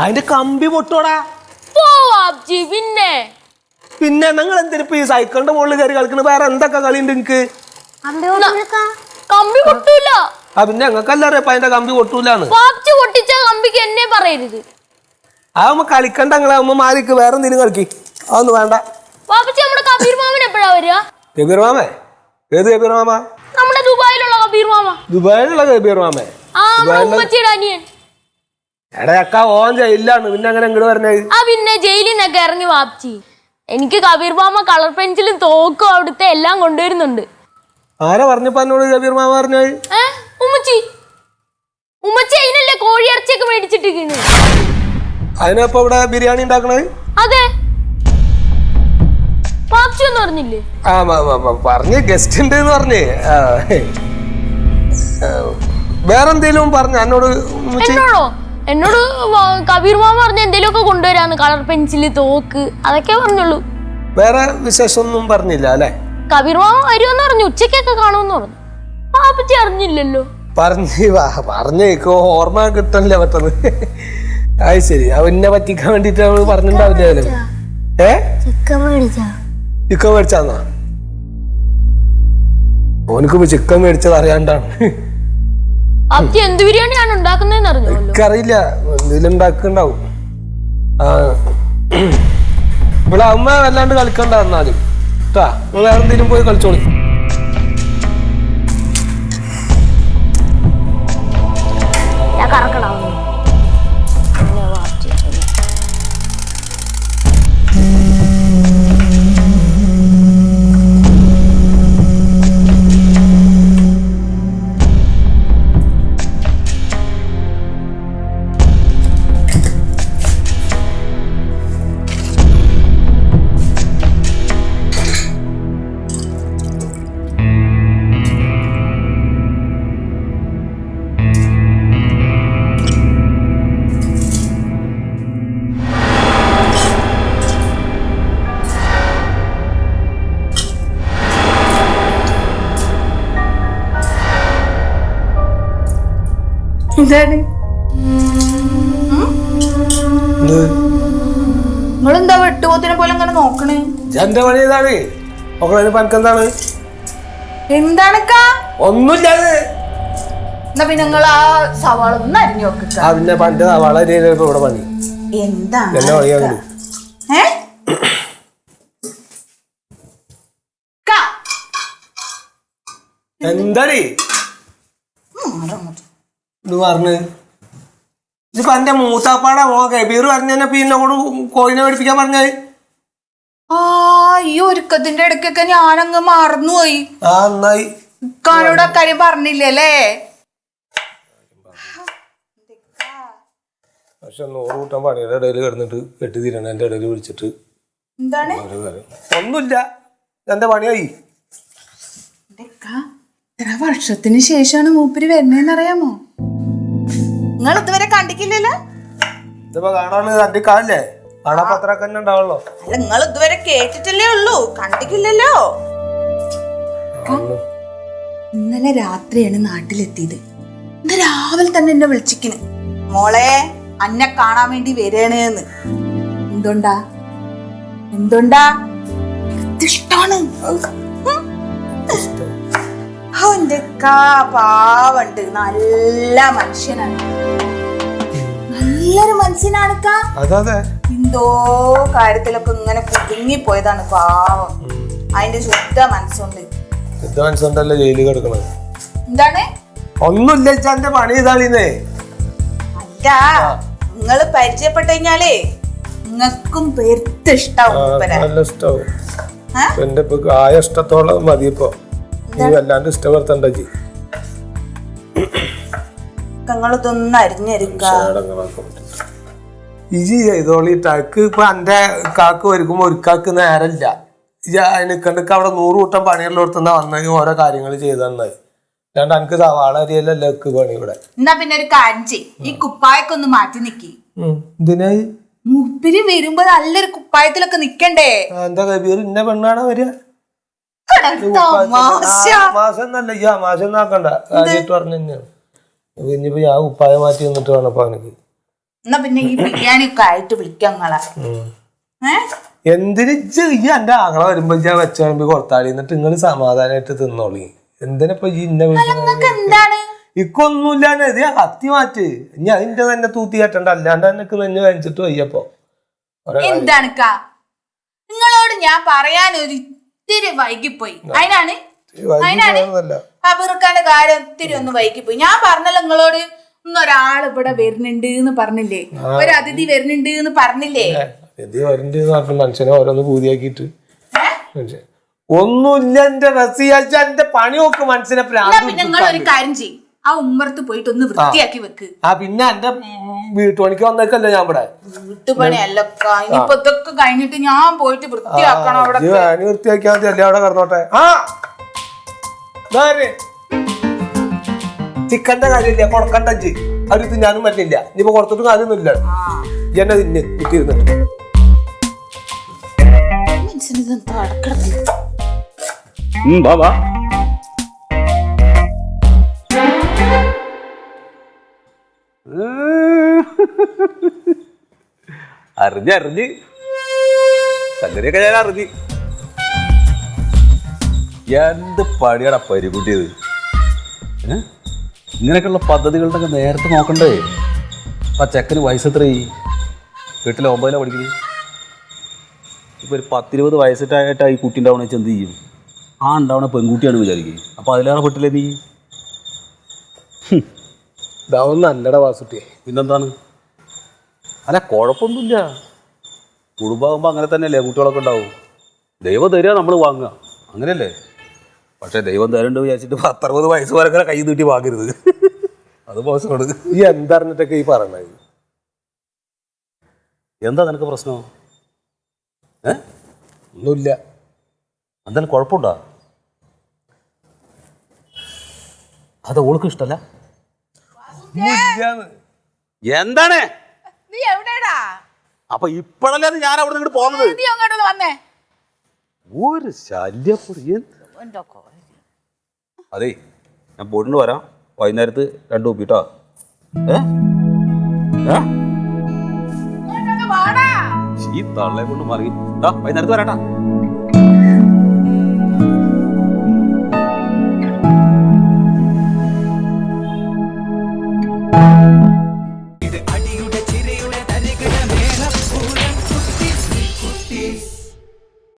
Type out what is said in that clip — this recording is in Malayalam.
അതിന്റെ കമ്പി പൊട്ടോടാ. പിന്നെ പിന്നെ നിങ്ങൾ എന്തിനിപ്പോ ഈ സൈക്കിളിന്റെ മുകളിൽ കയറി കളിക്കണ? വേറെ എന്തൊക്കെ കളിയുണ്ട് നിങ്ങക്ക്? കമ്പി പൊട്ടൂല. പിന്നെ ഞങ്ങൾക്കല്ല അറിയപ്പ അതിന്റെ കമ്പി പൊട്ടൂലെന്ന്. പൊട്ടിച്ച കമ്പിക്ക് എന്നെ പറയരുത്. അതാവുമ്പോ കളിക്കണ്ട. ഞങ്ങളാവുമ്പോ മാറിക്ക് വേറെ എന്തെങ്കിലും കളിക്ക്. അതൊന്നും വേണ്ട. നമ്മുടെ കബീർ മാമൻ എപ്പോഴാ വരിക? കബീർ മാമേ? ഏത് കബീർ മാമ? നമ്മുടെ ദുബായിലുള്ള കബീർ മാമ. ദുബായിലുള്ള കബീർ മാമേ? അനിയൻ. എടയക്ക ഓൻ ജയിലാണ്. പിന്നെ അങ്ങനെ ഇങ്ങോട്ട് പറഞ്ഞത്? പിന്നെ ജയിലിൽ നിന്നൊക്കെ ഇറങ്ങി വാപ്പിച്ചി. എനിക്ക് കബീർ മാമ കളർ പെൻസിലും തോക്കും അവിടുത്തെ എല്ലാം കൊണ്ടുവരുന്നുണ്ട്. ആരാ പറഞ്ഞപ്പോ എന്നോട് കബീർ മാമ പറഞ്ഞത്? ഉമ്മച്ചി. ഉമ്മച്ചി അതിനല്ലേ കോഴി ഇറച്ചിയൊക്കെ മേടിച്ചിട്ടിരിക്കുന്നു. അതിനപ്പോ ഇവിടെ ബിരിയാണി ഉണ്ടാക്കണത്? അതെ. വാപ്പിച്ചി ഒന്നും പറഞ്ഞില്ലേ? പറഞ്ഞ് ഗസ്റ്റ് ഉണ്ട് എന്ന് പറഞ്ഞേ. വേറെന്തേലും പറഞ്ഞ എന്നോട്? എന്നോട് കബീർ മാമ പറഞ്ഞ എന്തേലും ഒക്കെ കൊണ്ടുവരാന്ന്. കളർ പെൻസില്, തോക്ക്, അതൊക്കെ പറഞ്ഞുള്ളൂ. വേറെ വിശേഷമൊന്നും പറഞ്ഞില്ല അല്ലെ? കബീർ മാമ വരുമെന്ന് പറഞ്ഞു. ഉച്ചക്കൊക്കെ കാണുമെന്ന് പറഞ്ഞു. പാപ്പച്ചി അറിഞ്ഞില്ലല്ലോ. പറഞ്ഞേക്കോ ഓർമ്മ കിട്ടണില്ല പെട്ടെന്ന്. അത് ശരി. അവനെ പറ്റിക്കാൻ വേണ്ടിട്ട് അവള് പറഞ്ഞിട്ടുണ്ടാവില്ലേ? ചിക്കൻ മേടിച്ചാന്നാ? ഓനക്ക് ചിക്കൻ മേടിച്ചത് അറിയാണ്ടാണ്. എന്ത് ബിരിയാണിയാണ് ഉണ്ടാക്കുന്നതെന്ന് അറിഞ്ഞല്ലോ? എനിക്കറിയില്ല. എന്തെങ്കിലും ഉണ്ടാക്കുന്നുണ്ടാവും. ഇവിടെ അമ്മ വല്ലാണ്ട് കളിക്കണ്ടായിരുന്നാലും കേട്ടാ. വേറെ എന്തെങ്കിലും പോയി കളിച്ചോളി. നിങ്ങളെന്താ വെട്ടുപോത്തിനെ പോലെ അങ്ങനെ നോക്കണേ? എന്റെ പണി ഏതാണ്? പനക്കെന്താണ്? എന്താണക്കാ? ഒന്നുമില്ലാതെ. എന്നാ പിന്നെ നിങ്ങൾ ആ സവാള ഒന്ന് അരിഞ്ഞു നോക്കുക. പിന്നെ പണ്ട് സവാള ഇവിടെ പണി എന്താ എന്താണീ ഇത് പറഞ്ഞ്? ഇതിപ്പോ എന്റെ മൂത്താപ്പാടാ മോ കബീർ പറഞ്ഞ പിന്നെ കോഴിനെ മേടിപ്പിക്കാൻ പറഞ്ഞത്. ഈ ഒരുക്കത്തിന്റെ ഇടയ്ക്കൊക്കെ ഞാനങ്ങ് മറന്നുപോയി. നന്നായി. ഇക്കാനോട് അക്കാര്യം പറഞ്ഞില്ലല്ലേ? പക്ഷെ 100 കൂട്ടം പണിയുടെ ഇടയിൽ കിടന്നിട്ട് കെട്ടി തീരണ എന്റെ ഇടയിൽ വിളിച്ചിട്ട് എന്താണ്? ഒന്നുമില്ല. എന്റെ പണിയായി. എത്ര വർഷത്തിന് ശേഷമാണ് മൂപ്പര് വരുന്നേന്നറിയാമോ? നിങ്ങൾ ഇതുവരെ കണ്ടിട്ടില്ലല്ലോ? ഇതിപ്പോ കാണാണ് കണ്ടിക്കാല്ലേ? കാണാൻ പത്രമൊക്കെ തന്നെ ഉണ്ടാവുള്ളൂ. അല്ല, നിങ്ങൾ ഇതുവരെ കേട്ടിട്ടല്ലേ ഉള്ളൂ, കണ്ടിട്ടില്ലല്ലോ. ഇന്നലെ രാത്രിയാണ് നാട്ടിലെത്തിയത്. ഇന്ന് രാവിലെ തന്നെ എന്നെ വിളിച്ചിക്കണ്, മോളെ അന്നെ കാണാൻ വേണ്ടി വരേണെന്ന്. എന്തുണ്ടാ ഇഷ്ടാണ്. പാവണ്ട്, നല്ല മനുഷ്യനാണ്, നല്ലൊരു മനുഷ്യനാണ്. എന്തോ കാര്യത്തിലൊക്കെ ഇങ്ങനെ കുടുങ്ങിപ്പോയതാണ് പാവം. അതിന്റെ ശുദ്ധ മനസ്സുണ്ട്. ജയിലിൽ കിടക്കണത് എന്താണ്? ഒന്നുമില്ല. എന്റെ പണി ഇതാളിന്നേ. അല്ല, നിങ്ങള് പരിചയപ്പെട്ടു കഴിഞ്ഞാലേ നിങ്ങൾക്കും പെരുത്ത് ഇഷ്ടാവും. എന്റെ ആയ ഇഷ്ടത്തോളം മതിയിപ്പോ. വല്ലാണ്ട് ഇഷ്ടപ്പെടുത്തണ്ട. നിങ്ങളിതൊന്നും അരിഞ്ഞെടുക്കാ ഇജി ചെയ്തോളി. ടക്ക് ഇപ്പൊ എന്റെ കാക്ക് ഒരുക്കുമ്പോ ഒരുക്കാക്ക് നേരമില്ല. നിക്കണ്ടക്ക് അവിടെ 100 കൂട്ടം പണികളിലോടുത്തുന്ന വന്നെങ്കിൽ ഓരോ കാര്യങ്ങൾ ചെയ്ത് തന്നത്. അല്ലാണ്ട് എനിക്ക് സവാള അരിയല്ലല്ലോ പണി ഇവിടെ. എന്നാ പിന്നെ ഒരു കാര്യം ചെയ്യ്, ഈ കുപ്പായൊക്കെ ഒന്ന് മാറ്റി നിക്കി. എന്തിനായി? മൂപ്പര് വരുമ്പോ നല്ലൊരു കുപ്പായത്തിലൊക്കെ നിക്കണ്ടേ? എന്താ കബീർ ഇന്ന പെണ്ണാണോ വരിക? മാസം എന്നല്ല ഈ മാസം ആക്കണ്ട കാര്യമായിട്ട് പറഞ്ഞു തന്നെയാണ്. ഇനിയിപ്പോ ഞാൻ ഉപ്പായ മാറ്റി വന്നിട്ട് വേണപ്പോ അവനക്ക്. എന്നാ പിന്നെ ഈ ബിരിയാണി ഒക്കെ ആയിട്ട് വിളിക്കങ്ങളെ. എന്തിന് ഈ എന്റെ ആങ്ങളെ വരുമ്പോ ഞാൻ വെച്ച വരുമ്പോ കൊടുത്താളി എന്നിട്ട് നിങ്ങൾ സമാധാനമായിട്ട് തിന്നോളി. എന്തിനപ്പൊ ഈ ഇന്ന എന്താണ് ഇക്കൊന്നുമില്ലാണ്ട് ഇത് ഞാൻ കത്തി മാറ്റ്. ഇനി അതിന്റെ തന്നെ തൂത്തി കെട്ടണ്ട. അല്ലാണ്ട് എനിക്ക് നെഞ്ഞ് കഴിച്ചിട്ട് വയ്യപ്പോ. എന്താണ് നിങ്ങളോട് ഞാൻ പറയാൻ ഒരു ഇത്തിരി വൈകിപ്പോയി. അതിനാണ് കബീർക്കാന്റെ കാര്യം ഇത്തിരി ഒന്ന് വൈകിപ്പോയി. ഞാൻ പറഞ്ഞല്ലോ നിങ്ങളോട് ഇന്നൊരാൾ ഇവിടെ വരുന്നുണ്ട് എന്ന് പറഞ്ഞില്ലേ, ഒരു അതിഥി വരുന്നുണ്ട് എന്ന് പറഞ്ഞില്ലേ. മനുഷ്യനെ ഓരോന്ന് പൂതിയാക്കിട്ട് ഒന്നുമില്ല. എന്റെ റസിയാച്ച എന്റെ പണി നോക്ക് മനസ്സിനെ. പിന്നെ നിങ്ങൾ ഒരു കാര്യം ചെയ്യും, ആ ഉമ്മറത്ത് പോയിട്ട് ഒന്ന് വൃത്തിയാക്കി വെക്ക്. പിന്നെ എന്റെ വീട്ടുപണിക്ക് വന്നേക്കല്ലേ ഞാൻ ഇവിടെ. വീട്ടുപണിയല്ല, ഇനിയിപ്പൊ ഇതൊക്കെ കഴിഞ്ഞിട്ട് ഞാൻ പോയിട്ട് വൃത്തിയാക്കണം. അവിടെ വൃത്തിയാക്കിയാൽ മതി അല്ലേ അവിടെ കിടന്നോട്ടെ. ചിക്കന്റെ കാര്യമില്ല, കൊടക്കണ്ട അവര് ഞാനും പറ്റില്ല. ഇനിയിപ്പോ കൊടുത്തിട്ട് കാര്യമൊന്നുമില്ല. എന്നെ തിന്ന് കുത്തിയിരുന്നിട്ട് അറിഞ്ഞ് സംഗതിയൊക്കെ ഞാൻ അറിഞ്ഞ്. എന്ത് പണിയാടാ പരികുട്ടിയത്. ഇങ്ങനെയൊക്കെയുള്ള പദ്ധതികളുടെ നേരത്തെ നോക്കണ്ടേ. ആ ചെക്കന് വയസ്സ് എത്രയായി? വീട്ടിലെ 9ലാ പഠിക്കുന്നത്. ഇപ്പൊ ഒരു 10-20 വയസ്സിട്ടായിട്ട് ഈ കുട്ടി ഉണ്ടാവണ വെച്ചാൽ എന്ത് ചെയ്യും? ആ ഉണ്ടാവണ പെൺകുട്ടിയാണ് വിചാരിക്കുക. അപ്പൊ അതിലേറെ പെട്ടില്ലേ നീ? ഇതാവും നല്ലടാ വാസുട്ടിയെ. പിന്നെന്താണ്? അല്ല കുഴപ്പമൊന്നുമില്ല. കുടുംബമാകുമ്പോൾ അങ്ങനെ തന്നെയല്ലേ കുട്ടികളൊക്കെ ഉണ്ടാവും. ദൈവം തരിക, നമ്മൾ വാങ്ങുക, അങ്ങനെയല്ലേ. പക്ഷെ ദൈവം തരണ്ട് വിചാരിച്ചിട്ട് 10-60 വയസ്സ് വരെ കൈ നീട്ടി വാങ്ങരുത്. അത് മോശമാണ്. ഈ എന്തറിഞ്ഞിട്ടൊക്കെ ഈ പറയണത്? എന്താ നിനക്ക് പ്രശ്നം? ഒന്നുമില്ല. എന്തായാലും കുഴപ്പമുണ്ടോ? അത് ഓൾക്ക് ഇഷ്ടല്ല. എന്താണ്? നീ എവിടെയാടാ? അപ്പൊ ഇപ്പഴല്ലേ ഞാൻ അവിടെ നിന്ന് പോകുന്നത്. ഒരു ശല്യപ്പൊടി. അതെ, ഞാൻ പോയിട്ടുണ്ട് വരാം. വൈകുന്നേരത്ത് 2 കുപ്പിട്ടോ. ഈ തള്ളെ കൊണ്ട് മറി. വൈകുന്നേരത്ത് വരാട്ടാ.